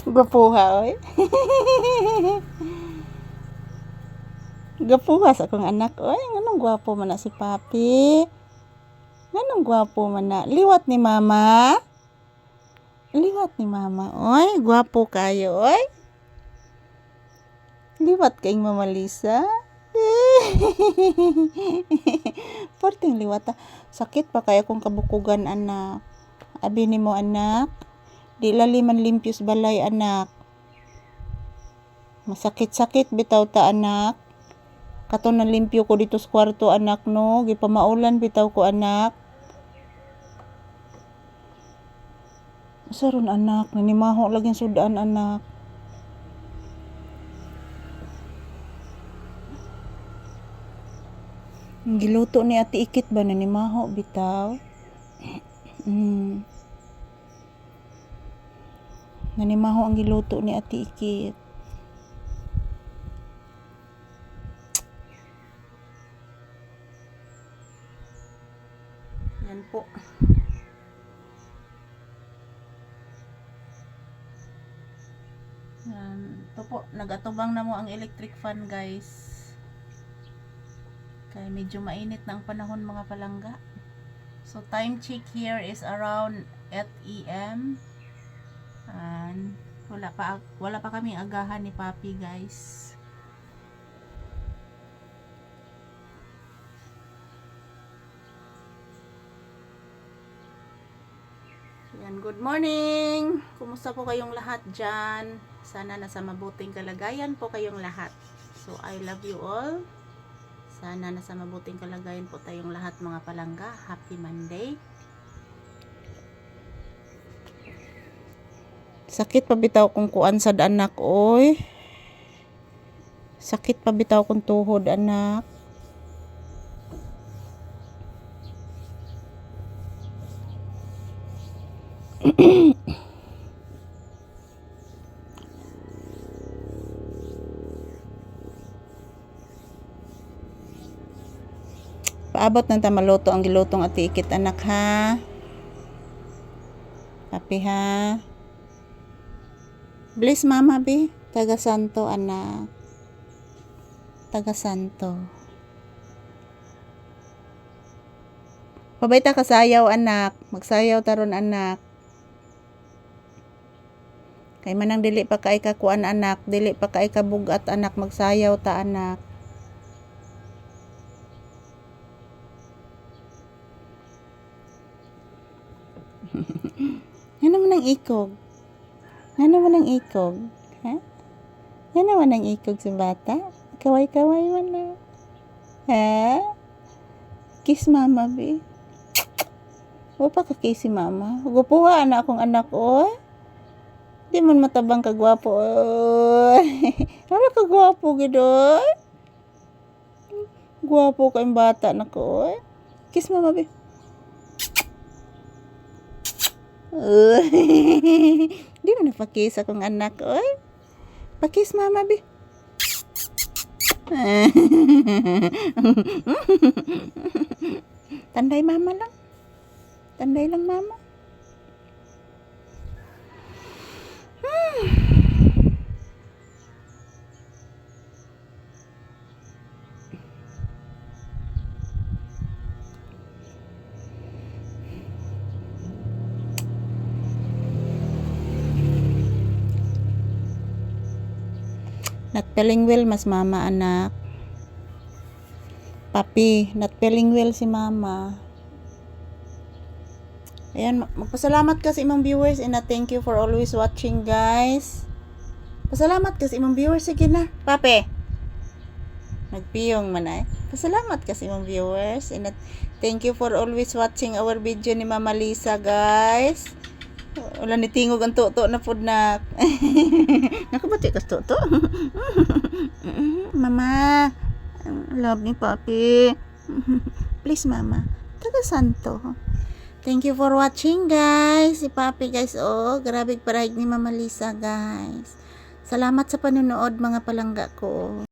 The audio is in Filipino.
Gwapuha, oy. Gwapuha sa akong anak, oy. Nganong gwapo man na si Papi? Nganong gwapo man na? Liwat ni Mama? Liwat ni Mama, oy. Gwapo kayo, oy. Liwat kayong Mama Lisa. Porting liwata. Sakit pa kaya kung kabukugan, anak. Abi ni mo, anak. Di laliman limpios balay, anak. Masakit-sakit bitaw ta, anak. Kato na limpyo ko dito sa kwarto, anak, no. Gipamaulan bitaw ko, anak. Saron, anak. Nanimaho lagi sudan, anak. Giluto ni Ate Ikit ba nanimaho bitaw? Nanimaho ang giluto ni Ate Ikit. Yan po. Ito po, nagatubang na mo ang electric fan, guys. Kaya medyo mainit na ang panahon, mga palangga. So time check here is around 8 AM. And wala pa kaming agahan ni Papi, guys. Yan, good morning. Kumusta po kayong lahat dyan? Sana nasa mabuting kalagayan po kayong lahat. So I love you all. Sana nasa mabuting kalagayan po tayong lahat, mga palangga. Happy Monday. Sakit pa bitaw kung kuan sad, anak, oy. Sakit pa bitaw kung tuhod, anak. Paabot ng tamaluto ang gilutong Ate Ikit, anak, ha. Papi, ha. Bless Mama, bi. Taga Santo, anak. Taga Santo. Pabayta ka sayaw, anak. Magsayaw taron, anak. Kay manang dili pa kay kakuan, anak. Dili pa kay kabugat, anak. Magsayaw ta, anak. Ano man ang ikog? Ano man ang ikog? Ha? Ano man ang ikog sa bata? Kaway-kaway man na. Ha? Kiss Mama, bi. O pa ka kiss si Mama. Gupuha na akong anak, oy. Di man matabang kagwapo, oy. Wala kagwapo, gidoy. Gwapo ka yung bata na ko, oy. Kiss Mama, bi. Di mo napakis akong anak, oy. Pakis Mama, bi. Tanday Mama lang. Tanday lang, Mama. Not feeling well, mas Mama, anak. Papi, not feeling well si Mama. Ayan, magpasalamat ka sa imong viewers and thank you for always watching, guys. Pasalamat ka sa imong viewers, sige na. Papi, nagpiyong man ay. Pasalamat ka sa imong viewers and thank you for always watching our video ni Mama Lisa, guys. Wala ni tingog ang toto na pud na. Nakabati ka toto. Mama, love ni Papi. Please, Mama. Taga Santo. Thank you for watching, guys. Si Papi, guys, oh. Grabe parahig ni Mama Lisa, guys. Salamat sa panonood, mga palangga ko.